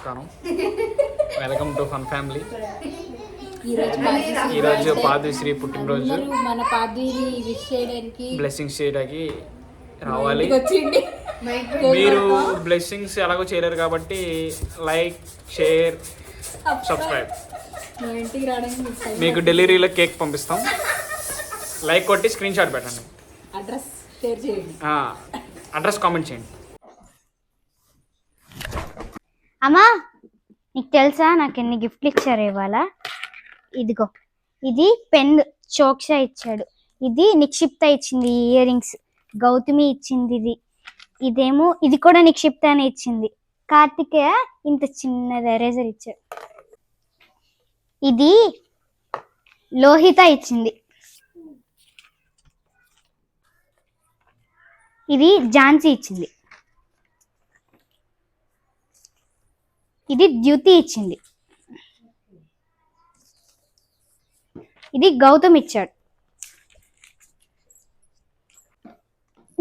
నమస్కారం. Welcome to fun family. ఈరోజు పార్థశ్రీ పుట్టినరోజు. మన పార్థిని విష్ చేయడానికి బ్లెస్సింగ్స్ చేయడానికి రావాలి. మీరు బ్లెస్సింగ్స్ ఎలాగో చేయలేరు కాబట్టి లైక్, షేర్, సబ్స్క్రైబ్. మీకు డెలివరీలో కేక్ పంపిస్తాం. లైక్ కొట్టి స్క్రీన్ షాట్ పెట్టండి. అడ్రస్ షేర్ చేయండి. అడ్రస్ కామెంట్ చేయండి. అమ్మా, నీకు తెలుసా నాకు ఎన్ని గిఫ్ట్లు ఇచ్చారు ఇవాళ? ఇదిగో, ఇది పెన్ చోక్షా ఇచ్చాడు, ఇది నిక్షిప్త ఇచ్చింది, ఇయర్ రింగ్స్ గౌతమి ఇచ్చింది, ఇదేమో ఇది కూడా నిక్షిప్తానే ఇచ్చింది, కార్తికేయ ఇంత చిన్నది ఎరేజర్ ఇచ్చాడు, ఇది లోహిత ఇచ్చింది, ఇది ఝాన్సీ ఇచ్చింది, ఇది ద్యుతి ఇచ్చింది, ఇది గౌతమ్ ఇచ్చాడు,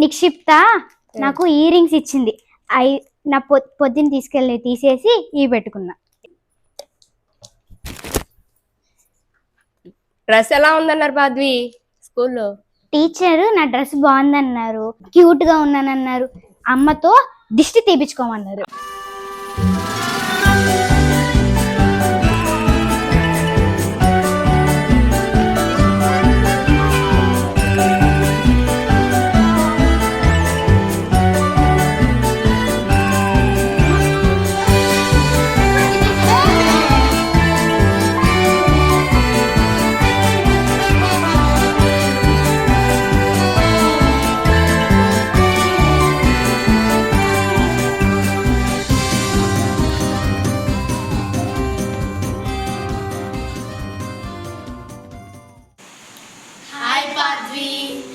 నిక్షిప్త నాకు ఇయర్ రింగ్స్ ఇచ్చింది, నా పొద్దున్న తీసుకెళ్ళి తీసేసి ఇవి పెట్టుకున్నా. డ్రెస్ ఎలా ఉందన్నారు బాద్వి స్కూల్లో? టీచర్ నా డ్రెస్ బాగుందన్నారు, క్యూట్ గా ఉన్నానన్నారు, అమ్మతో దిష్టి తీపించుకోమన్నారు.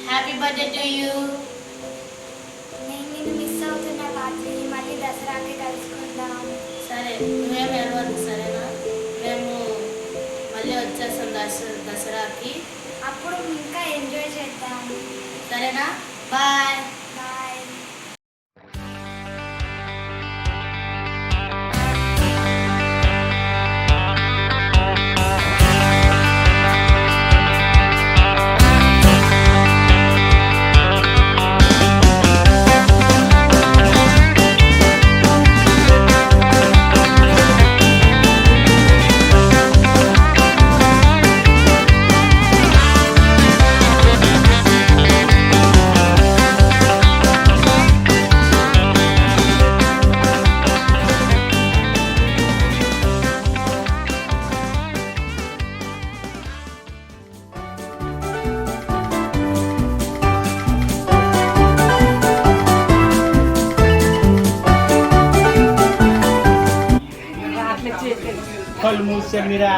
Happy birthday to you. నేను నిన్ను మిస్ అవుతున్నా బాద్వి, మళ్ళీ దసరాకి కలుసుకుందాం. సరే, నువ్వేమి ఏడవద్దు సరేనా? మేము మళ్ళీ వచ్చేస్తాం దసరాకి, అప్పుడు ఇంకా ఎంజాయ్ చేద్దాం సరేనా? బాయ్. బాయ్. కళ్ళు మూసే మీరా.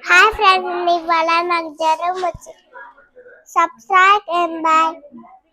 హాయ్ ఫ్రెండ్స్, ఇవాళ నాకు జ్వరం వచ్చింది. Subscribe and bye.